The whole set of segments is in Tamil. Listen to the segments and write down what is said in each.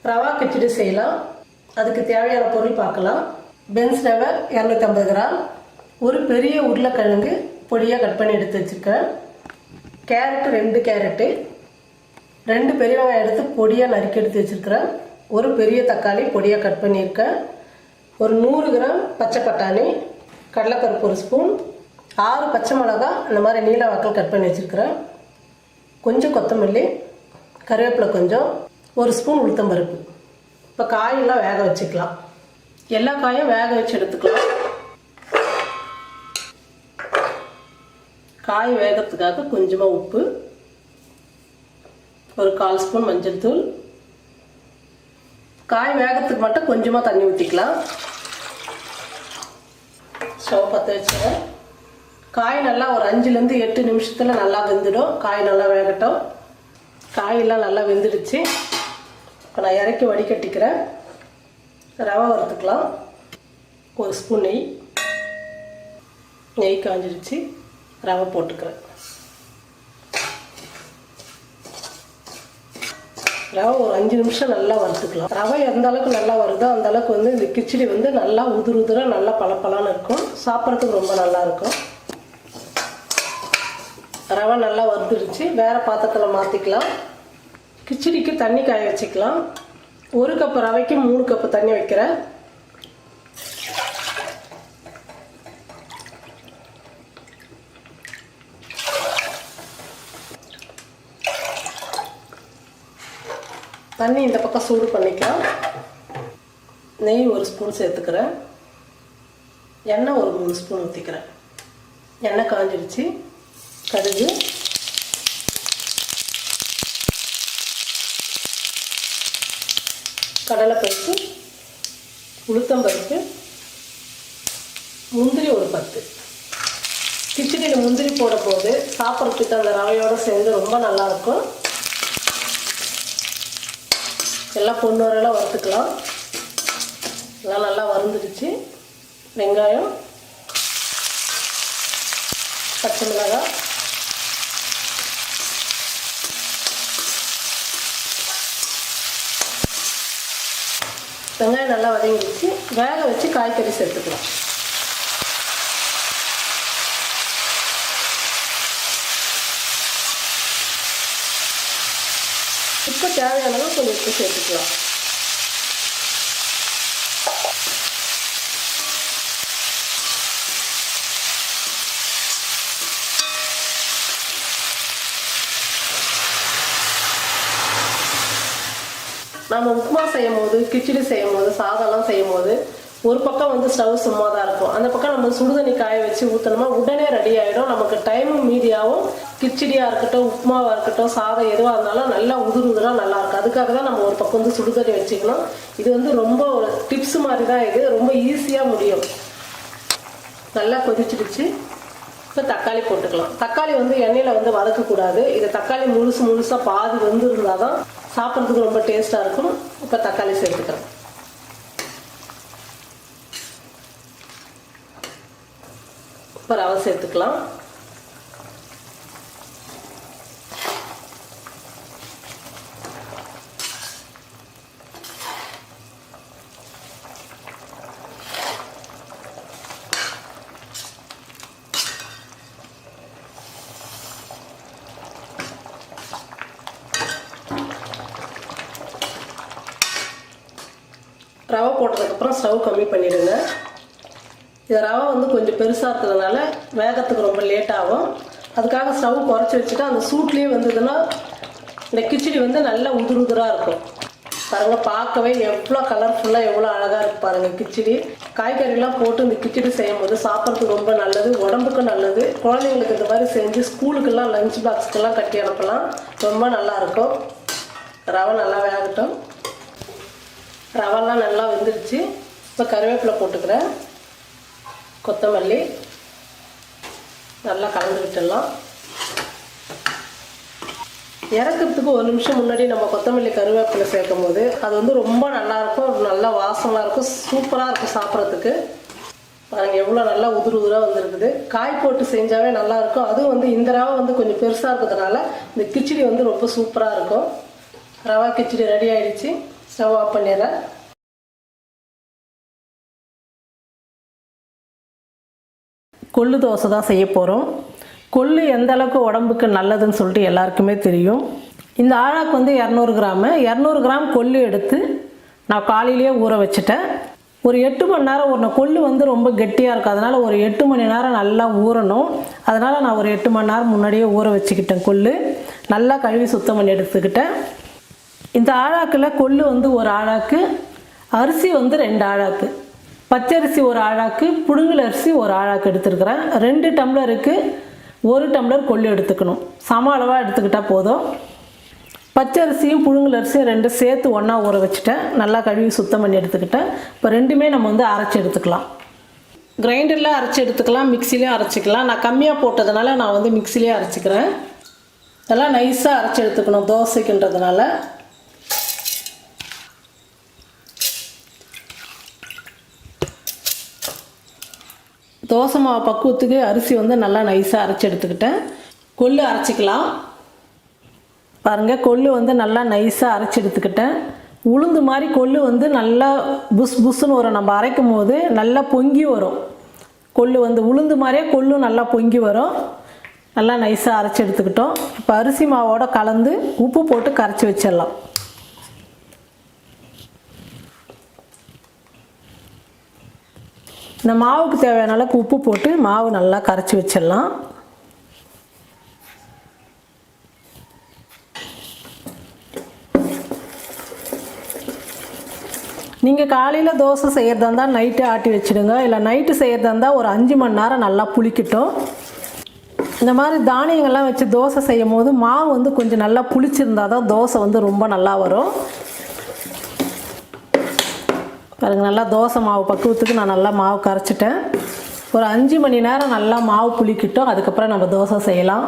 ரவா கிச்சடி செய்யலாம். அதுக்கு தேவையான பொருள் பார்க்கலாம். பென்ஸ் ரவை 250 கிராம், ஒரு பெரிய உருளைக்கிழங்கு பொடியாக கட் பண்ணி எடுத்து வச்சுருக்கேன், கேரட்டு 2 கேரட்டு, 2 பெரிய வெங்காயம் எடுத்து பொடியாக நறுக்கி எடுத்து வச்சுருக்கிறேன், ஒரு பெரிய தக்காளி பொடியாக கட் பண்ணியிருக்கேன், ஒரு 100 கிராம் பச்சை பட்டாணி, கடலைப்பருப்பு 1 ஸ்பூன், 6 பச்சை மிளகா இந்த மாதிரி நீல வாக்கில் கட் பண்ணி வச்சுருக்கிறேன், கொஞ்சம் கொத்தமல்லி, கருவேப்பிலை கொஞ்சம், 1 ஸ்பூன் உளுத்தம்பருப்பு. இப்போ காயெல்லாம் வேக வச்சுக்கலாம். எல்லா காயும் வேக வச்சு எடுத்துக்கலாம். காய் வேகிறதுக்காக கொஞ்சமாக உப்பு, ஒரு 1/4 ஸ்பூன் மஞ்சள் தூள், காய் வேகிறதுக்கு மட்டும் கொஞ்சமாக தண்ணி ஊற்றிக்கலாம். ஸ்டவ் பற்ற வச்சுருவேன். காய் நல்லா ஒரு 5லேருந்து 8 நிமிஷத்தில் நல்லா வெந்துடும். காய் நல்லா வேகட்டும். காயெல்லாம் நல்லா வெந்துடுச்சு. இப்போ நான் இறக்கி வடிகட்டிக்கிறேன். ரவை வறுத்துக்கலாம். 1 ஸ்பூன் நெய் காஞ்சிடுச்சு. ரவை போட்டுக்கிறேன். ரவை ஒரு 5 நிமிஷம் நல்லா வறுத்துக்கலாம். ரவை எந்த அளவுக்கு நல்லா வருதோ அந்த அளவுக்கு வந்து இந்த கிச்சடி வந்து நல்லா உதிராக நல்லா பளபளன்னு இருக்கும். சாப்பிட்றதுக்கு ரொம்ப நல்லா இருக்கும். ரவை நல்லா வறுத்துருச்சு. வேறு பாத்திரத்தில் மாற்றிக்கலாம். கிச்சடிக்கு தண்ணி காய வச்சுக்கலாம். 1 கப் ரவைக்கு 3 கப்பு தண்ணி வைக்கிறேன். தண்ணி இந்த பக்கம் சூடு பண்ணிக்கலாம். நெய் 1 ஸ்பூன் சேர்த்துக்கிறேன். எண்ணெய் ஒரு 3 ஸ்பூன் ஊற்றிக்கிறேன். எண்ணெய் காஞ்சிடுச்சு. கடுகு, கடலைப்பருப்பு, உளுத்தம்பருப்பு, முந்திரி ஒரு 10. கிச்சடியில் முந்திரி போட போது சாப்பிட்றதுக்கு அந்த ரவையோடு சேர்ந்து ரொம்ப நல்லாயிருக்கும். எல்லாம் பொண்ணு வரையெல்லாம் வறுத்துக்கலாம். எல்லாம் நல்லா வறுந்துடுச்சு. வெங்காயம், பச்சை மிளகாய், வெங்காயம் நல்லா வதங்கிடுச்சு. வேக வச்சு காய்கறி சேர்த்துக்கலாம். இப்போ தேவையான அளவு கொஞ்சம் உப்பு சேர்த்துக்கலாம். நம்ம உப்புமா செய்யும் போது, கிச்சடி செய்யும் போது, சாதம்லாம் செய்யும் போது ஒரு பக்கம் வந்து ஸ்டவ் சும்மா தான் இருக்கும். அந்த பக்கம் நம்ம சுடுதண்ணி காய வச்சு ஊற்றணுமா உடனே ரெடி ஆகிடும். நமக்கு டைமும் மீதியாகவும். கிச்சடியாக இருக்கட்டும், உப்புமாவாக இருக்கட்டும், சாதம் எதுவாக இருந்தாலும் நல்லா உதிராக நல்லாயிருக்கும். அதுக்காக தான் நம்ம ஒரு பக்கம் வந்து சுடுதண்ணி வச்சுக்கணும். இது வந்து ரொம்ப ஒரு டிப்ஸ் மாதிரி தான். இது ரொம்ப ஈஸியாக முடியும். நல்லா கொதிச்சிடுச்சு. இப்போ தக்காளி போட்டுக்கலாம். தக்காளி வந்து எண்ணெயில் வந்து வதக்கக்கூடாது. இது தக்காளி முழுசாக பாதி வந்து இருந்தால் தான் சாப்பிட்றதுக்கு ரொம்ப டேஸ்ட்டாக இருக்கும். இப்போ தக்காளி சேர்த்துக்கிறேன். இப்போ ரவை சேர்த்துக்கலாம். ரவை போட்டதுக்கப்புறம் ஸ்டவ் கம்மி பண்ணிடுங்க. இது ரவை வந்து கொஞ்சம் பெருசாக இருக்கிறதுனால வேகத்துக்கு ரொம்ப லேட் ஆகும். அதுக்காக ஸ்டவ் குறைச்சி வச்சுட்டு அந்த சூட்லேயே வந்ததுன்னா இந்த கிச்சடி வந்து நல்லா உதிராக இருக்கும். பாருங்கள், பார்க்கவே எவ்வளோ கலர்ஃபுல்லாக எவ்வளோ அழகாக இருக்குது பாருங்கள் கிச்சடி. காய்கறிலாம் போட்டு இந்த கிச்சடி செய்யும் போது சாப்பிட்றதுக்கு ரொம்ப நல்லது, உடம்புக்கும் நல்லது. குழந்தைங்களுக்கு இந்த மாதிரி செஞ்சு ஸ்கூலுக்கெல்லாம் லஞ்ச் பாக்ஸுக்கெல்லாம் கட்டி அனுப்பலாம். ரொம்ப நல்லாயிருக்கும். ரவை நல்லா வேகட்டும். ரவெல்லாம் நல்லா வெந்துடுச்சு. இப்போ கருவேப்பிலை போட்டுக்கிறேன். கொத்தமல்லி நல்லா கலந்து விட்டுடலாம். இறக்கிறதுக்கு 1 நிமிஷம் முன்னாடி நம்ம கொத்தமல்லி கருவேப்பிலை சேர்க்கும் போது அது வந்து ரொம்ப நல்லாயிருக்கும். நல்ல வாசமாக இருக்கும். சூப்பராக இருக்கும் சாப்பிட்றதுக்கு. பாருங்கள் எவ்வளோ நல்லா உதிராக வந்துருக்குது. காய் போட்டு செஞ்சாவே நல்லாயிருக்கும். அதுவும் வந்து இந்த ரவை வந்து கொஞ்சம் பெருசாக இருக்கிறதுனால இந்த கிச்சடி வந்து ரொம்ப சூப்பராக இருக்கும். ரவா கிச்சடி ரெடி ஆகிடுச்சு. ஸ்டவ் ஆஃப் பண்ணிடுறேன். கொள்ளு தோசை தான் செய்ய போகிறோம். கொள்ளு எந்த அளவுக்கு உடம்புக்கு நல்லதுன்னு சொல்லிட்டு எல்லாருக்குமே தெரியும். இந்த ஆழாக்கு வந்து 200 கிராமு. 200 கிராம் கொள்ளு எடுத்து நான் காலையிலேயே ஊற வச்சுட்டேன். ஒரு 8 மணி நேரம் ஊறணும். கொள்ளு வந்து ரொம்ப கெட்டியாக இருக்கும், அதனால் ஒரு 8 மணி நேரம் நல்லா ஊறணும். அதனால் நான் ஒரு 8 மணி நேரம் முன்னாடியே ஊற வச்சுக்கிட்டேன். கொள்ளு நல்லா கழுவி சுத்தம் பண்ணி எடுத்துக்கிட்டேன். இந்த ஆழாக்கில் கொள்ளு வந்து ஒரு ஆழாக்கு, அரிசி வந்து 2 ஆழாக்கு, பச்சரிசி ஒரு ஆழாக்கு, புழுங்கல் அரிசி ஒரு ஆழாக்கு எடுத்துருக்கிறேன். 2 டம்ளருக்கு 1 டம்ளர் கொள்ளு எடுத்துக்கணும். சம அளவாக எடுத்துக்கிட்டால் போதும். பச்சரிசியும் புழுங்கல் அரிசியும் 2 சேர்த்து ஒன்றா ஊற வச்சுட்டேன். நல்லா கழுவி சுத்தம் பண்ணி எடுத்துக்கிட்டேன். இப்போ ரெண்டுமே நம்ம வந்து அரைச்சி எடுத்துக்கலாம். கிரைண்டரில் அரைச்சி எடுத்துக்கலாம், மிக்சிலையும் அரைச்சிக்கலாம். நான் கம்மியாக போட்டதுனால நான் வந்து மிக்சிலேயே அரைச்சிக்கிறேன். இதெல்லாம் நைஸாக அரைச்சி எடுத்துக்கணும் தோசைக்குன்றதுனால. தோசை மாவு பக்குவத்துக்கு அரிசி வந்து நல்லா நைஸாக அரைச்சி எடுத்துக்கிட்டேன். கொள்ளு அரைச்சிக்கலாம். பாருங்கள், கொள்ளு வந்து நல்லா நைஸாக அரைச்சி எடுத்துக்கிட்டேன். உளுந்து மாதிரி கொள்ளு வந்து நல்லா புஸ் புஸ்ன்னு வரும். நம்ம அரைக்கும் போது நல்லா பொங்கி வரும். கொள்ளு வந்து உளுந்து மாதிரியே கொள்ளு நல்லா பொங்கி வரும். நல்லா நைஸாக அரைச்சி எடுத்துக்கிட்டோம். இப்போ அரிசி மாவோடு கலந்து உப்பு போட்டு கரைச்சி வச்சிடலாம். இந்த மாவுக்கு தேவையான அளவுக்கு உப்பு போட்டு மாவு நல்லா கரைச்சி வச்சிடலாம். நீங்கள் காலையில் தோசை செய்கிறதா இருந்தால் நைட்டே ஆட்டி வச்சுடுங்க. இல்லை நைட்டு செய்கிறதா இருந்தால் ஒரு 5 மணி நேரம் நல்லா புளிக்கட்டும். இந்த மாதிரி தானியங்கள்லாம் வச்சு தோசை செய்யும் போது மாவு வந்து கொஞ்சம் நல்லா புளிச்சிருந்தால் தான் தோசை வந்து ரொம்ப நல்லா வரும். பாருங்கள், நல்லா தோசை மாவு பக்குவத்துக்கு நான் நல்லா மாவு கரைச்சிட்டேன். ஒரு 5 மணி நேரம் நல்லா மாவு புளிக்கட்டும். அதுக்கப்புறம் நம்ம தோசை செய்யலாம்.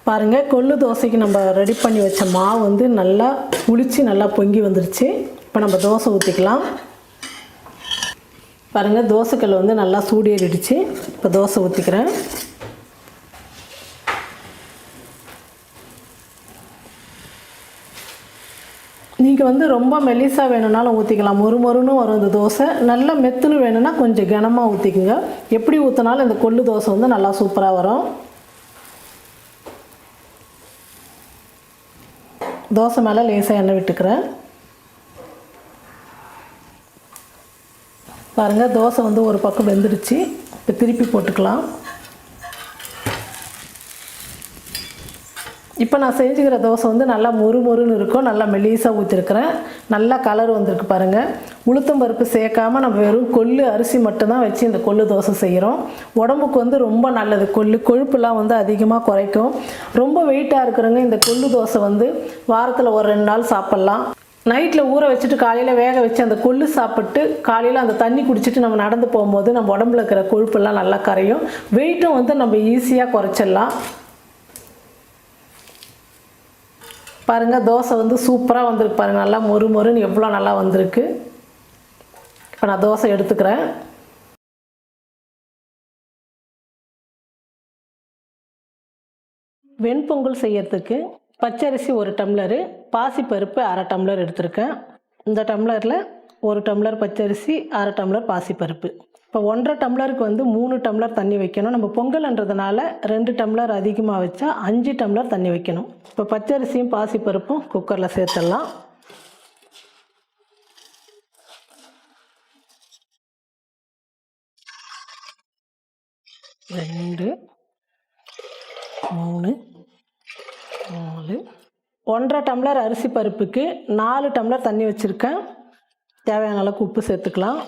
பாருங்கள், கொள்ளு தோசைக்கு நம்ம ரெடி பண்ணி வச்ச மாவு வந்து நல்லா புளிச்சு நல்லா பொங்கி வந்துருச்சு. இப்போ நம்ம தோசை ஊற்றிக்கலாம். பாருங்கள், தோசைக்கல் வந்து நல்லா சூடேறிடுச்சு. இப்போ தோசை ஊற்றிக்கிறேன். நீங்கள் வந்து ரொம்ப மெலிசாக வேணும்னாலும் ஊற்றிக்கலாம். மொறுன்னு வரும் இந்த தோசை. நல்லா மெத்துன்னு வேணும்னா கொஞ்சம் கனமாக ஊற்றிக்குங்க. எப்படி ஊற்றினாலும் இந்த கொள்ளு தோசை வந்து நல்லா சூப்பராக வரும். தோசை மேலே லேசாக எண்ணெய் விட்டுக்கிறேன். பாருங்கள், தோசை வந்து ஒரு பக்கம் வெந்துடுச்சு. இப்போ திருப்பி போட்டுக்கலாம். இப்போ நான் செஞ்சுக்கிற தோசை வந்து நல்லா மொறுன்னு இருக்கும். நல்லா மெலிசாக ஊற்றிருக்கிறேன். நல்லா கலர் வந்திருக்கு பாருங்கள். உளுத்தம் பருப்பு சேர்க்காமல் நம்ம வெறும் கொள்ளு அரிசி மட்டும்தான் வச்சு இந்த கொள்ளு தோசை செய்கிறோம். உடம்புக்கு வந்து ரொம்ப நல்லது. கொழுப்புலாம் வந்து அதிகமாக குறைக்கும். ரொம்ப வெயிட்டாக இருக்கிறவங்க இந்த கொள்ளு தோசை வந்து வாரத்தில் ஒரு 2 நாள் சாப்பிட்லாம். நைட்டில் ஊற வச்சுட்டு காலையில் வேக வச்சு அந்த கொள்ளு சாப்பிட்டு காலையில் அந்த தண்ணி குடிச்சிட்டு நம்ம நடந்து போகும்போது நம்ம உடம்புல இருக்கிற கொழுப்பெல்லாம் நல்லா கரையும். வெயிட்டும் வந்து நம்ம ஈஸியாக குறைச்சிடலாம். பாருங்கள், தோசை வந்து சூப்பராக வந்திருக்கு பாருங்கள். நல்லா மொறுன்னு எவ்வளோ நல்லா வந்திருக்கு. இப்போ நான் தோசை எடுத்துக்கிறேன். வெண்பொங்கல் செய்யறதுக்கு பச்சரிசி 1 டம்ளரு, பாசிப்பருப்பு 1/2 டம்ளர் எடுத்திருக்கேன். இந்த டம்ளரில் 1 டம்ளர் பச்சரிசி, 1/2 டம்ளர் பாசிப்பருப்பு. இப்போ 1.5 டம்ளருக்கு வந்து 3 டம்ளர் தண்ணி வைக்கணும். நம்ம பொங்கல்ன்றதுனால 2 டம்ளர் அதிகமாக வச்சா 5 டம்ளர் தண்ணி வைக்கணும். இப்போ பச்சரிசியும் பாசிப்பருப்பும் குக்கரில் சேர்த்துடலாம். ரெண்டு 3 4 1.5 டம்ளர் அரிசி பருப்புக்கு 4 டம்ளர் தண்ணி வச்சுருக்கேன். தேவையான அளவுக்கு உப்பு சேர்த்துக்கலாம்.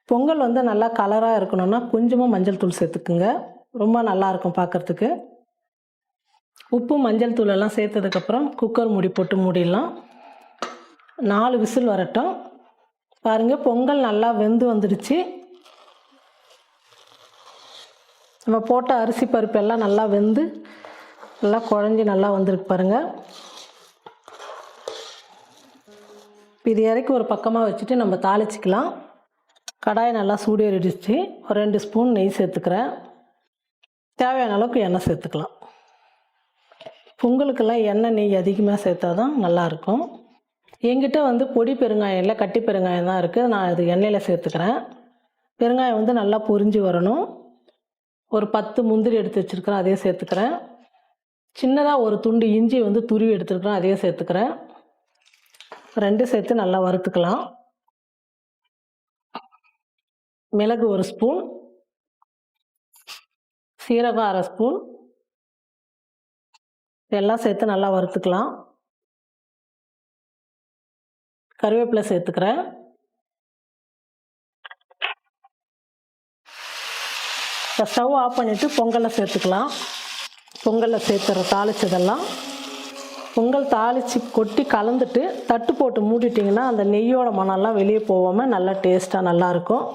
பொங்கல் வந்து நல்லா கலராக இருக்கணும்னா கொஞ்சமாக மஞ்சள் தூள் சேர்த்துக்குங்க. ரொம்ப நல்லாயிருக்கும் பார்க்குறதுக்கு. உப்பு மஞ்சள் தூள் எல்லாம் சேர்த்ததுக்கப்புறம் குக்கர் மூடி போட்டு மூடிடலாம். 4 விசில் வரட்டும். பாருங்கள், பொங்கல் நல்லா வெந்து வந்துடுச்சு. நம்ம போட்ட அரிசி பருப்பு எல்லாம் நல்லா வெந்து நல்லா குழஞ்சி நல்லா வந்திருக்கு பாருங்கள். இது இறக்கி ஒரு பக்கமாக வச்சுட்டு நம்ம தாளிச்சிக்கலாம். கடாயை நல்லா சூடேறிடுச்சு. ஒரு 2 ஸ்பூன் நெய் சேர்த்துக்கிறேன். தேவையான அளவுக்கு எண்ணெய் சேர்த்துக்கலாம். பொங்கலுக்கெல்லாம் எண்ணெய் நெய் அதிகமாக சேர்த்தா தான் நல்லாயிருக்கும். என்கிட்ட வந்து பொடி பெருங்காயம் இல்லை, கட்டி பெருங்காயம் தான் இருக்குது. நான் அது எண்ணெயில் சேர்த்துக்கிறேன். பெருங்காயம் வந்து நல்லா பொரிஞ்சு வரணும். ஒரு 10 முந்திரி எடுத்து வச்சுருக்கிறேன், அதையும் சேர்த்துக்கிறேன். சின்னதாக ஒரு துண்டு இஞ்சி வந்து துருவி எடுத்துருக்கிறேன், அதையும் சேர்த்துக்கிறேன். 2 சேர்த்து நல்லா வறுத்துக்கலாம். மிளகு 1 ஸ்பூன், சீரகம் 1/2 ஸ்பூன், எல்லாம் சேர்த்து நல்லா வறுத்துக்கலாம். கருவேப்பிலை சேர்த்துக்கிறேன். இப்போ ஸ்டவ் ஆஃப் பண்ணிவிட்டு பொங்கலை சேர்த்துக்கலாம். பொங்கலில் சேர்த்துற தாளிச்சதெல்லாம் பொங்கல் தாளித்து கொட்டி கலந்துட்டு தட்டு போட்டு மூடிட்டிங்கன்னா அந்த நெய்யோட மணம்லாம் வெளியே போகாமல் நல்லா டேஸ்ட்டாக நல்லாயிருக்கும்.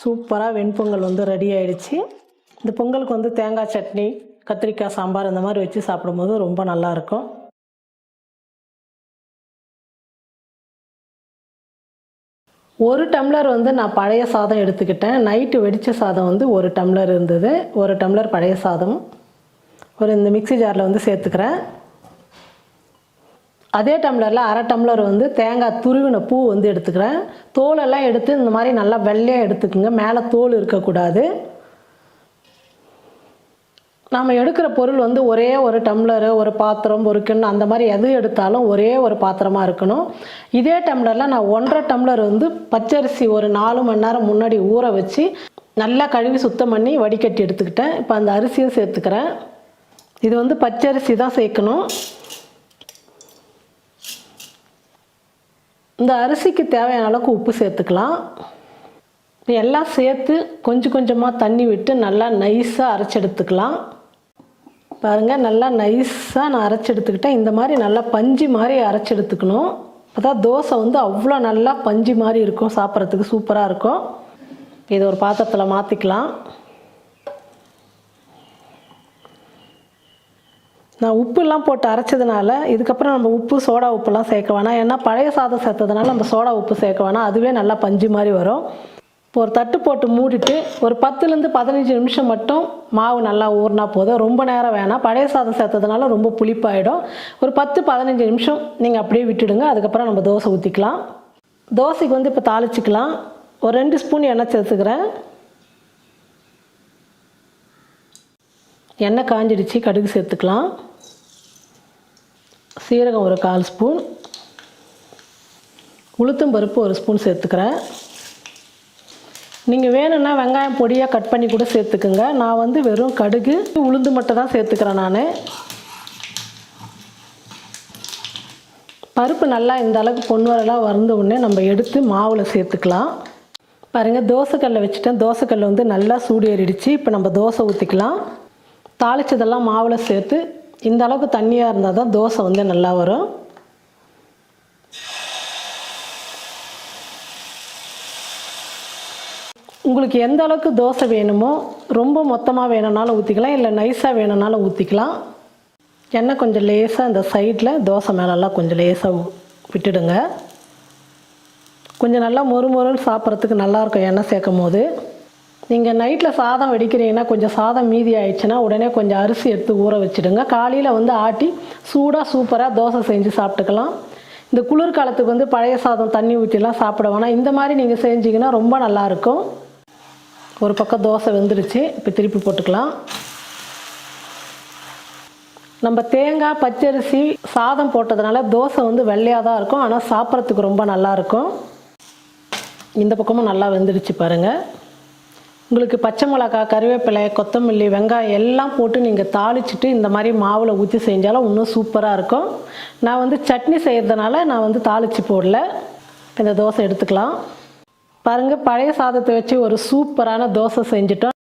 சூப்பராக வெண்பொங்கல் வந்து ரெடி ஆகிடுச்சு. இந்த பொங்கலுக்கு வந்து தேங்காய் சட்னி, கத்திரிக்காய் சாம்பார் இந்த மாதிரி வச்சு சாப்பிடும்போது ரொம்ப நல்லாயிருக்கும். ஒரு டம்ளர் வந்து நான் பழைய சாதம் எடுத்துக்கிட்டேன். நைட்டு வெடித்த சாதம் வந்து 1 டம்ளர் இருந்தது. 1 டம்ளர் பழைய சாதம் இந்த மிக்ஸி ஜாரில் வந்து சேர்த்துக்கிறேன். அதே டம்ளரில் 1/2 டம்ளர் வந்து தேங்காய் துருவின பூ வந்து எடுத்துக்கிறேன். தோலெல்லாம் எடுத்து இந்த மாதிரி நல்லா வெள்ளையாக எடுத்துக்குங்க, மேலே தோல் இருக்கக்கூடாது. நாம் எடுக்கிற பொருள் வந்து ஒரே ஒரு டம்ளரு, ஒரு பாத்திரம், ஒரு கிண்ணம் அந்த மாதிரி எது எடுத்தாலும் ஒரே ஒரு பாத்திரமாக இருக்கணும். இதே டம்ளரில் நான் 1.5 டம்ளர் வந்து பச்சரிசி ஒரு 4 மணி நேரம் முன்னாடி ஊற வச்சு நல்லா கழுவி சுத்தம் பண்ணி வடிகட்டி எடுத்துக்கிட்டேன். இப்போ அந்த அரிசியும் சேர்த்துக்கிறேன். இது வந்து பச்சரிசி தான் சேர்க்கணும். இந்த அரிசிக்கு தேவையான அளவுக்கு உப்பு சேர்த்துக்கலாம். எல்லாம் சேர்த்து கொஞ்சம் கொஞ்சமாக தண்ணி விட்டு நல்லா நைஸாக அரைச்சி எடுத்துக்கலாம். பாருங்கள், நல்லா நைஸாக நான் அரைச்சி எடுத்துக்கிட்டேன். இந்த மாதிரி நல்லா பஞ்சு மாதிரி அரைச்சி எடுத்துக்கணும். அப்போ தான் தோசை வந்து அவ்வளோ நல்லா பஞ்சு மாதிரி இருக்கும், சாப்பிட்றதுக்கு சூப்பராக இருக்கும். இதை ஒரு பாத்திரத்தில் மாற்றிக்கலாம். நான் உப்புலாம் போட்டு அரைச்சதுனால இதுக்கப்புறம் நம்ம உப்பு சோடா உப்புலாம் சேர்க்க வேணாம். ஏன்னா பழைய சாதம் சேர்த்ததுனால நம்ம சோடா உப்பு சேர்க்க வேணாம், அதுவே நல்லா பஞ்சு மாதிரி வரும். இப்போ ஒரு தட்டு போட்டு மூடிட்டு ஒரு 10லேருந்து 15 நிமிஷம் மட்டும் மாவு நல்லா ஊறினா போதும். ரொம்ப நேரம் வேணாம், பழைய சாதம் சேர்த்ததுனால ரொம்ப புளிப்பாயிடும். ஒரு 10-15 நிமிஷம் நீங்கள் அப்படியே விட்டுடுங்க. அதுக்கப்புறம் நம்ம தோசை ஊற்றிக்கலாம். தோசைக்கு வந்து இப்போ தாளிச்சிக்கலாம். ஒரு 2 ஸ்பூன் எண்ணெய் சேர்த்துக்கிறேன். எண்ணெய் காஞ்சிடுச்சு, கடுகு சேர்த்துக்கலாம். சீரகம் ஒரு 1/4 ஸ்பூன், உளுத்தம் பருப்பு 1 ஸ்பூன் சேர்த்துக்கிறேன். நீங்கள் வேணும்னா வெங்காயம் பொடியாக கட் பண்ணி கூட சேர்த்துக்குங்க. நான் வந்து வெறும் கடுகு உளுந்து மட்டும் தான் சேர்த்துக்கிறேன். நான் பருப்பு நல்லா இந்த அளவுக்கு பொன்வரெல்லாம் வறந்த உடனே நம்ம எடுத்து மாவில் சேர்த்துக்கலாம். பாருங்கள், தோசைக்கல்லை வச்சுட்டேன். தோசைக்கல் வந்து நல்லா சூடு ஏறிடுச்சு. இப்போ நம்ம தோசை ஊற்றிக்கலாம். தாளிச்சதெல்லாம் மாவில் சேர்த்து இந்த அளவுக்கு தண்ணியாக இருந்தால் தான் தோசை வந்து நல்லா வரும். உங்களுக்கு எந்த அளவுக்கு தோசை வேணுமோ, ரொம்ப மொத்தமாக வேணும்னாலும் ஊற்றிக்கலாம், இல்லை நைஸாக வேணும்னாலும் ஊற்றிக்கலாம். எண்ணெய் கொஞ்சம் லேசாக இந்த சைடில் தோசை மேலெல்லாம் கொஞ்சம் லேசாக விட்டுடுங்க. கொஞ்சம் நல்லா மொறுமொறுன்னு சாப்பிட்றதுக்கு நல்லாயிருக்கும் எண்ணெய் சேர்க்கும் போது. நீங்கள் நைட்டில் சாதம் வடிக்கிறீங்கன்னா கொஞ்சம் சாதம் மீதி ஆயிடுச்சுன்னா உடனே கொஞ்சம் அரிசி எடுத்து ஊற வச்சுடுங்க. காலையில் வந்து ஆட்டி சூடாக சூப்பராக தோசை செஞ்சு சாப்பிட்டுக்கலாம். இந்த குளிர்காலத்துக்கு வந்து பழைய சாதம் தண்ணி ஊற்றிலாம் சாப்பிட வேணாம். இந்த மாதிரி நீங்கள் செஞ்சிங்கன்னா ரொம்ப நல்லாயிருக்கும். ஒரு பக்கம் தோசை வெந்துருச்சு, இப்போ திருப்பி போட்டுக்கலாம். நம்ம தேங்காய், பச்சரிசி, சாதம் போட்டதுனால தோசை வந்து வெள்ளையாக தான் இருக்கும், ஆனால் சாப்பிட்றதுக்கு ரொம்ப நல்லாயிருக்கும். இந்த பக்கமும் நல்லா வெந்துடுச்சு பாருங்கள். உங்களுக்கு பச்சை மிளகாய், கருவேப்பிலை, கொத்தமல்லி, வெங்காயம் எல்லாம் போட்டு நீங்கள் தாளிச்சிட்டு இந்த மாதிரி மாவில் ஊற்றி செஞ்சாலும் இன்னும் சூப்பராக இருக்கும். நான் வந்து சட்னி செய்கிறதுனால நான் வந்து தாளித்து போடல. இந்த தோசை எடுத்துக்கலாம். பாருங்கள், பழைய சாதத்தை வச்சு ஒரு சூப்பரான தோசை செஞ்சுட்டோம்.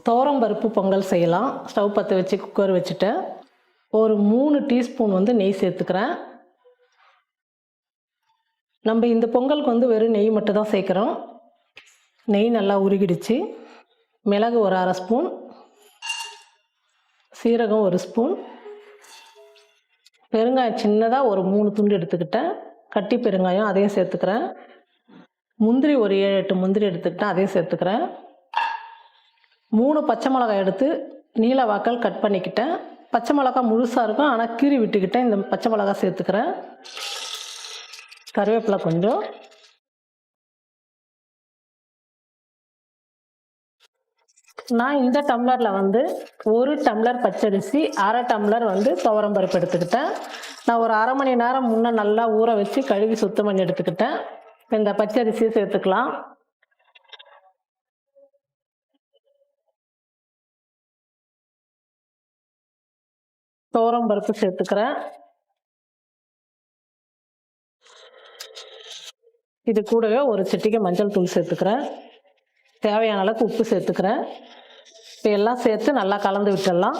துவரம் பருப்பு பொங்கல் செய்யலாம். ஸ்டவ் பற்ற வச்சு குக்கர் வச்சுட்டேன். ஒரு 3 டீஸ்பூன் வந்து நெய் சேர்த்துக்கிறேன். நம்ம இந்த பொங்கலுக்கு வந்து வெறும் நெய் மட்டும் தான் சேர்க்குறோம். நெய் நல்லா உருகிடுச்சு. மிளகு ஒரு 1/2 ஸ்பூன், சீரகம் 1 ஸ்பூன், பெருங்காயம் சின்னதாக ஒரு 3 துண்டு எடுத்துக்கிட்டேன். கட்டி பெருங்காயம் அதையும் சேர்த்துக்கிறேன். முந்திரி ஒரு 7-8 முந்திரி எடுத்துக்கிட்டேன், அதையும் சேர்த்துக்கிறேன். 3 பச்சை மிளகாய் எடுத்து நீல வாக்கால் கட் பண்ணிக்கிட்டேன். பச்சை மிளகாய் முழுசாக இருக்கும், ஆனால் கீறி விட்டுக்கிட்டேன். இந்த பச்சை மிளகாய் சேர்த்துக்கிறேன். கருவேப்பிலை கொஞ்சம், நான் இந்த டம்ளரில் வந்து 1 டம்ளர் பச்சரிசி, 1/2 டம்ளர் வந்து துவரம் பருப்பு எடுத்துக்கிட்டேன். நான் ஒரு 1/2 மணி நேரம் முன்னே நல்லா ஊற வச்சு கழுவி சுத்தம் பண்ணி எடுத்துக்கிட்டேன். இந்த பச்சரிசியை சேர்த்துக்கலாம். துவரம் பருப்பு சேர்த்துக்கிறேன். இது கூடவே ஒரு சிட்டிகை மஞ்சள் தூள் சேர்த்துக்கிறேன். தேவையான அளவுக்கு உப்பு சேர்த்துக்கிறேன். இப்போ எல்லாம் சேர்த்து நல்லா கலந்து விட்டுடலாம்.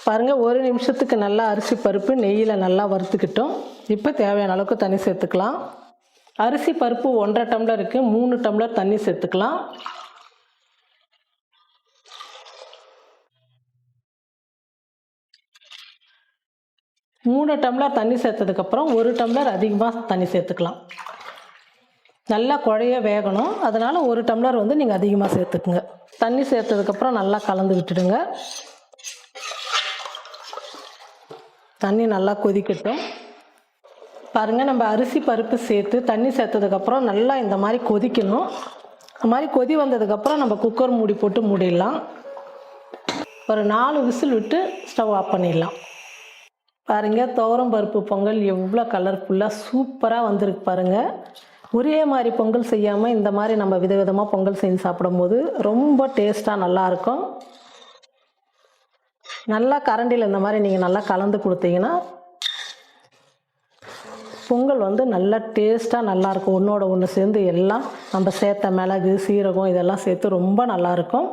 பாருங்கள், 1 நிமிஷத்துக்கு நல்லா அரிசி பருப்பு நெய்யில் நல்லா வறுத்துக்கிட்டோம். இப்போ தேவையான அளவுக்கு தண்ணி சேர்த்துக்கலாம். அரிசி பருப்பு 1.5 டம்ளருக்கு 3 டம்ளர் தண்ணி சேர்த்துக்கலாம். மூணு டம்ளர் தண்ணி சேர்த்ததுக்கப்புறம் 1 டம்ளர் அதிகமாக தண்ணி சேர்த்துக்கலாம். நல்லா குழைய வேகணும், அதனால் 1 டம்ளர் வந்து நீங்கள் அதிகமாக சேர்த்துக்குங்க. தண்ணி சேர்த்ததுக்கப்புறம் நல்லா கலந்து விட்டுடுங்க. தண்ணி நல்லா கொதிக்கட்டும். பாருங்கள், நம்ம அரிசி பருப்பு சேர்த்து தண்ணி சேர்த்ததுக்கப்புறம் நல்லா இந்த மாதிரி கொதிக்கணும். இந்த மாதிரி கொதி வந்ததுக்கப்புறம் நம்ம குக்கர் மூடி போட்டு மூடிடலாம். ஒரு 4 விசில் விட்டு ஸ்டவ் ஆஃப் பண்ணிடலாம். பாருங்கள், துவரம் பருப்பு பொங்கல் எவ்வளோ கலர்ஃபுல்லாக சூப்பராக வந்திருக்கு பாருங்கள். ஒரே மாதிரி பொங்கல் செய்யாமல் இந்த மாதிரி நம்ம விதவிதமாக பொங்கல் செஞ்சு சாப்பிடும்போது ரொம்ப டேஸ்ட்டாக நல்லாயிருக்கும். நல்லா கரண்டியில் இந்த மாதிரி நீங்கள் நல்லா கலந்து கொடுத்தீங்கன்னா பொங்கல் வந்து நல்லா டேஸ்ட்டாக நல்லாயிருக்கும். ஒன்றோட ஒன்று சேர்ந்து எல்லாம் நம்ம சேர்த்த மிளகு சீரகம் இதெல்லாம் சேர்த்து ரொம்ப நல்லாயிருக்கும்.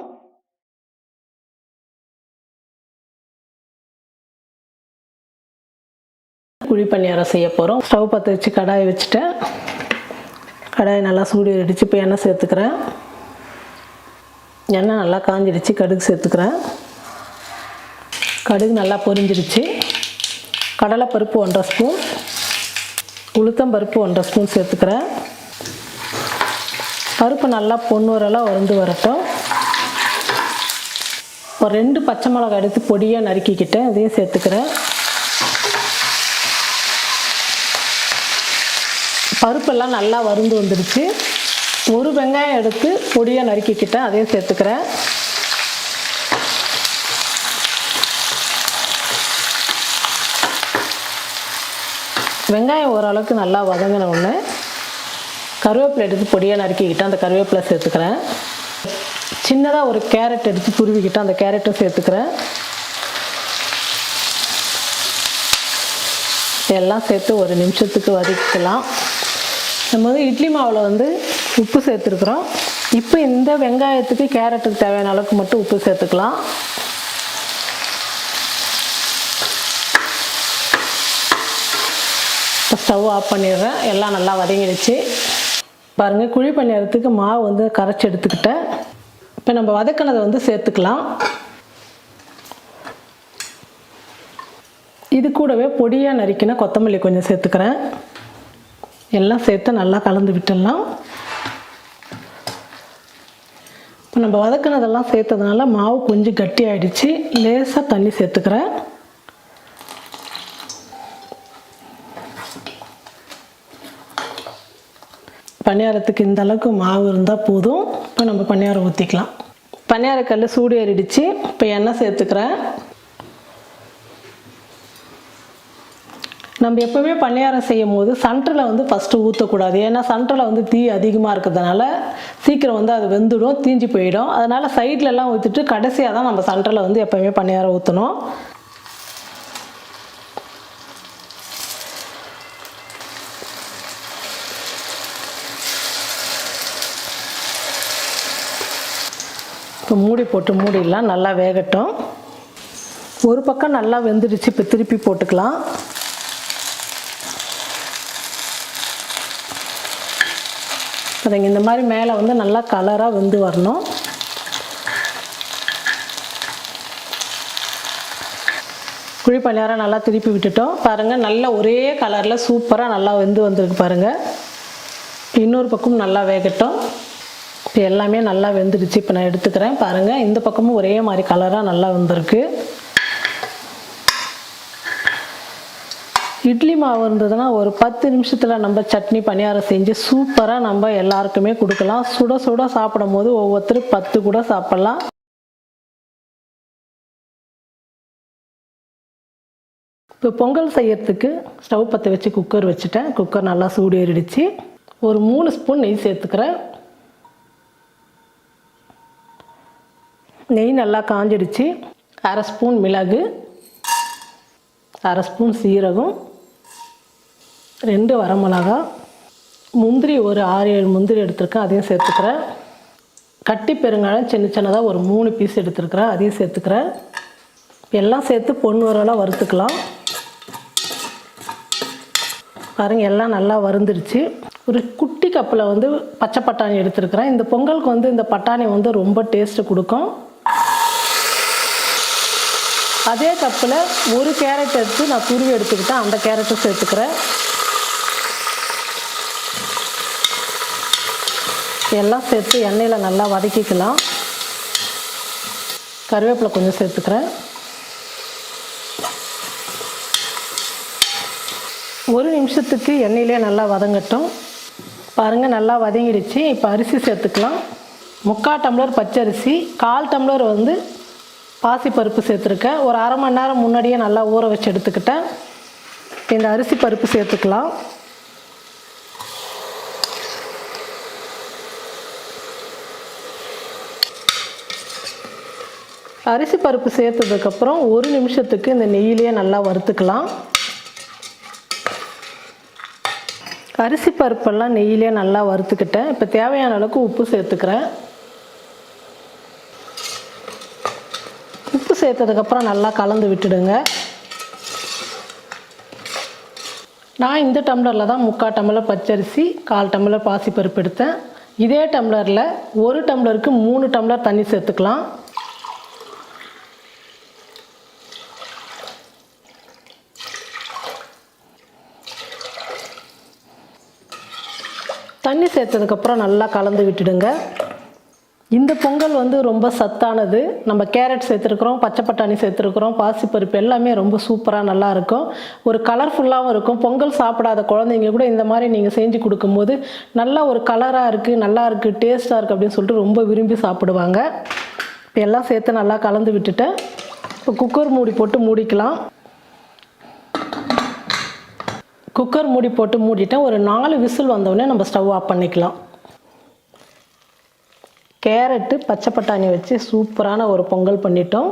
குழி பணியாரம் செய்ய போகிறோம். ஸ்டவ் பற்ற வச்சு கடாயை வச்சுட்டேன். கடாயை நல்லா சூடு அடித்து இப்போ எண்ணெய் சேர்த்துக்கிறேன். எண்ணெய் நல்லா காஞ்சிடுச்சு. கடுகு சேர்த்துக்கிறேன். கடுகு நல்லா பொரிஞ்சிடுச்சு. கடலைப்பருப்பு 1.5 ஸ்பூன், உளுத்தம்பருப்பு 1.5 ஸ்பூன் சேர்த்துக்கிறேன். பருப்பு நல்லா பொன்னுரெல்லாம் வறுந்து வரட்டும். ஒரு 2 பச்சை மிளகாய் எடுத்து பொடியாக நறுக்கிக்கிட்டேன், இதையும் சேர்த்துக்கிறேன். பருப்பெல்லாம் நல்லா வறுந்து வந்துடுச்சு. 1 வெங்காயம் எடுத்து பொடியாக நறுக்கிக்கிட்டேன், அதையும் சேர்த்துக்கிறேன். வெங்காயம் ஓரளவுக்கு நல்லா வதங்கின உடனே கருவேப்பிலை எடுத்து பொடியாக நறுக்கிக்கிட்டேன், அந்த கருவேப்பிலை சேர்த்துக்கிறேன். சின்னதாக ஒரு கேரட் எடுத்து துருவிக்கிட்டேன், அந்த கேரட்டும் சேர்த்துக்கிறேன். எல்லாம் சேர்த்து 1 நிமிஷத்துக்கு வதக்கிக்கலாம். நம்ம வந்து இட்லி மாவில் வந்து உப்பு சேர்த்துருக்குறோம். இப்போ இந்த வெங்காயத்துக்கு கேரட்டுக்கு தேவையான அளவுக்கு மட்டும் உப்பு சேர்த்துக்கலாம். ஸ்டவ் ஆஃப் பண்ணிடுறேன். எல்லாம் நல்லா வதங்கிடுச்சு. பாருங்கள், குழி பணியாரத்துக்கு மாவு வந்து கரைச்சி எடுத்துக்கிட்டேன். இப்போ நம்ம வதக்கினதை வந்து சேர்த்துக்கலாம். இது கூடவே பொடியாக நறுக்கின கொத்தமல்லி கொஞ்சம் சேர்த்துக்கிறேன். எல்லாம் சேர்த்து நல்லா கலந்து விட்டுடலாம். இப்போ நம்ம வதக்கினதெல்லாம் சேர்த்ததுனால மாவு கொஞ்சம் கட்டி ஆகிடுச்சு. லேசாக தண்ணி சேர்த்துக்கிறேன். பணியாரத்துக்கு இந்த அளவுக்கு மாவு இருந்தால் போதும். இப்போ நம்ம பணியாரம் ஊற்றிக்கலாம். பணியாரக்கல் சூடு ஏறிடுச்சு. இப்போ எண்ணெய் சேர்த்துக்கிறேன். நம்ம எப்போவுமே பணியாரம் செய்யும் போது சென்டரில் வந்து ஃபஸ்ட்டு ஊற்றக்கூடாது. ஏன்னா சென்டரில் வந்து தீ அதிகமாக இருக்கிறதுனால சீக்கிரம் வந்து அது வெந்துடும், தீஞ்சு போயிடும். அதனால் சைட்லலாம் ஊற்றிட்டு கடைசியாக தான் நம்ம சென்டரில் வந்து எப்போவுமே பணியாரம் ஊற்றணும். இப்போ மூடி போட்டு மூடிடலாம். நல்லா வேகட்டும். ஒரு பக்கம் நல்லா வெந்துடுச்சு. இப்போ திருப்பி போட்டுக்கலாம். அதுங்க இந்த மாதிரி மேலே வந்து நல்லா கலராக வெந்து வரணும். குழி பணியாரம் நல்லா திருப்பி விட்டுட்டோம். பாருங்கள், நல்லா ஒரே கலரில் சூப்பராக நல்லா வெந்து வந்திருக்கு பாருங்கள். இன்னொரு பக்கம் நல்லா வேகட்டும். இப்போ எல்லாமே நல்லா வெந்துடுச்சு. இப்போ நான் எடுத்துக்கிறேன். பாருங்கள், இந்த பக்கமும் ஒரே மாதிரி கலராக நல்லா வந்திருக்கு. இட்லி மாவு இருந்ததுன்னா ஒரு 10 நிமிஷத்தில் நம்ம சட்னி பணியாரம் செஞ்சு சூப்பராக நம்ம எல்லாருக்குமே கொடுக்கலாம். சுட சுட சாப்பிடும் போது ஒவ்வொருத்தரும் 10 கூட சாப்பிட்லாம். இப்போ பொங்கல் செய்யறதுக்கு ஸ்டவ் பற்ற வச்சு குக்கர் வச்சுட்டேன். குக்கர் நல்லா சூடு ஏறிடுச்சு. ஒரு 3 ஸ்பூன் நெய் சேர்த்துக்கிறேன். நெய் நல்லா காஞ்சிடுச்சு. 1/2 ஸ்பூன் மிளகு, 1/2 ஸ்பூன் சீரகம், 2 வரமிளகா, முந்திரி ஒரு 6-7 முந்திரி எடுத்துருக்கேன், அதையும் சேர்த்துக்கிறேன். கட்டி பெருங்காயம் சின்னதாக ஒரு 3 பீஸ் எடுத்துருக்கிறேன், அதையும் சேர்த்துக்கிறேன். எல்லாம் சேர்த்து பொன் வரலாம் வறுத்துக்கலாம். பாருங்கள், எல்லாம் நல்லா வறுந்துடுச்சு. ஒரு குட்டி கப்பில் பச்சை பட்டாணி எடுத்துருக்கிறேன். இந்த பொங்கலுக்கு இந்த பட்டாணி ரொம்ப டேஸ்ட்டு கொடுக்கும். அதே கப்பில் ஒரு கேரட் எடுத்து நான் துருவி எடுத்துக்கிட்டேன், அந்த கேரட்டும் சேர்த்துக்கிறேன். எல்லாம் சேர்த்து எண்ணெயில் நல்லா வதக்கிக்கலாம். கருவேப்பிலை கொஞ்சம் சேர்த்துக்கிறேன். ஒரு நிமிஷத்துக்கு எண்ணெயிலே நல்லா வதங்கட்டும். பாருங்கள், நல்லா வதங்கிடுச்சு. இப்போ அரிசி சேர்த்துக்கலாம். 3/4 டம்ளர் பச்சரிசி, 1/4 டம்ளர் பாசிப்பருப்பு சேர்த்துருக்கேன். ஒரு அரை மணி நேரம் முன்னாடியே நல்லா ஊற வச்சு எடுத்துக்கிட்டேன். இந்த அரிசி பருப்பு சேர்த்துக்கலாம். அரிசி பருப்பு சேர்த்ததுக்கப்புறம் ஒரு நிமிஷத்துக்கு இந்த நெய்யிலேயே நல்லா வறுத்துக்கலாம். அரிசி பருப்பெல்லாம் நெய்யிலே நல்லா வறுத்துக்கிட்டேன். இப்போ தேவையான அளவுக்கு உப்பு சேர்த்துக்கிறேன். உப்பு சேர்த்ததுக்கப்புறம் நல்லா கலந்து விட்டுடுங்க. நான் இந்த டம்ளரில் தான் 3/4 டம்ளர் பச்சரிசி, 1/4 டம்ளர் பாசிப்பருப்பு எடுத்தேன். இதே டம்ளரில் 1 டம்ளருக்கு 3 டம்ளர் தண்ணி சேர்த்துக்கலாம். தண்ணி சேர்த்ததுக்கப்புறம் நல்லா கலந்து விட்டுடுங்க. இந்த பொங்கல் ரொம்ப சத்தானது. நம்ம கேரட் சேர்த்துருக்குறோம், பச்சை பட்டாணி சேர்த்துருக்குறோம், பாசிப்பருப்பு எல்லாமே ரொம்ப சூப்பராக நல்லா இருக்கும். ஒரு கலர்ஃபுல்லாகவும் இருக்கும். பொங்கல் சாப்பிடாத குழந்தைங்க கூட இந்த மாதிரி நீங்கள் செஞ்சு கொடுக்கும்போது நல்லா ஒரு கலராக இருக்குது, நல்லா இருக்குது, டேஸ்ட்டாக இருக்குது அப்படின்னு சொல்லிட்டு ரொம்ப விரும்பி சாப்பிடுவாங்க. இப்போ எல்லாம் சேர்த்து நல்லா கலந்து விட்டுட்டேன். இப்போ குக்கர் மூடி போட்டு மூடிக்கலாம். குக்கர் மூடி போட்டு மூடிட்டேன். ஒரு 4 விசில் வந்தோடனே நம்ம ஸ்டவ் ஆஃப் பண்ணிக்கலாம். கேரட்டு பச்சை பட்டாணி வச்சு சூப்பரான ஒரு பொங்கல் பண்ணிட்டோம்.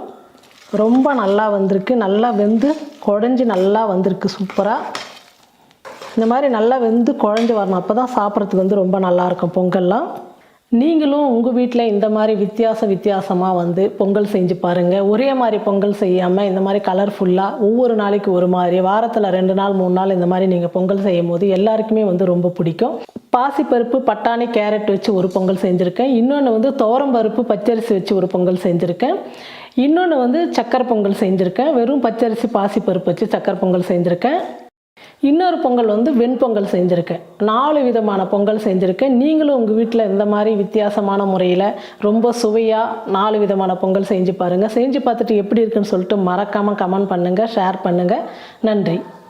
ரொம்ப நல்லா வந்திருக்கு. நல்லா வெந்து குழஞ்சி நல்லா வந்திருக்கு சூப்பராக. இந்த மாதிரி நல்லா வெந்து குழஞ்சி வரணும். அப்போ தான் சாப்பிட்றதுக்கு ரொம்ப நல்லாயிருக்கும் பொங்கல்லாம். நீங்களும் உங்கள் வீட்டில் இந்த மாதிரி வித்தியாசமாக பொங்கல் செஞ்சு பாருங்கள். ஒரே மாதிரி பொங்கல் செய்யாமல் இந்த மாதிரி கலர்ஃபுல்லாக ஒவ்வொரு நாளைக்கு ஒரு மாதிரி, வாரத்தில் 2 நாள் 3 நாள் இந்த மாதிரி நீங்கள் பொங்கல் செய்யும் போது எல்லாருக்குமே ரொம்ப பிடிக்கும். பாசிப்பருப்பு, பட்டாணி, கேரட் வச்சு ஒரு பொங்கல் செஞ்சுருக்கேன். இன்னொன்று துவரம்பருப்பு, பச்சரிசி வச்சு ஒரு பொங்கல் செஞ்சுருக்கேன். இன்னொன்று சக்கரை பொங்கல் செஞ்சுருக்கேன். வெறும் பச்சரிசி பாசிப்பருப்பு வச்சு சக்கரை பொங்கல் செஞ்சுருக்கேன். இன்னொரு பொங்கல் வெண்பொங்கல் செஞ்சுருக்கேன். 4 விதமான பொங்கல் செஞ்சுருக்கேன். நீங்களும் உங்கள் வீட்டில் இந்த மாதிரி வித்தியாசமான முறையில் ரொம்ப சுவையாக 4 விதமான பொங்கல் செஞ்சு பாருங்கள். செஞ்சு பார்த்துட்டு எப்படி இருக்குன்னு சொல்லிட்டு மறக்காமல் கமெண்ட் பண்ணுங்கள், ஷேர் பண்ணுங்கள். நன்றி.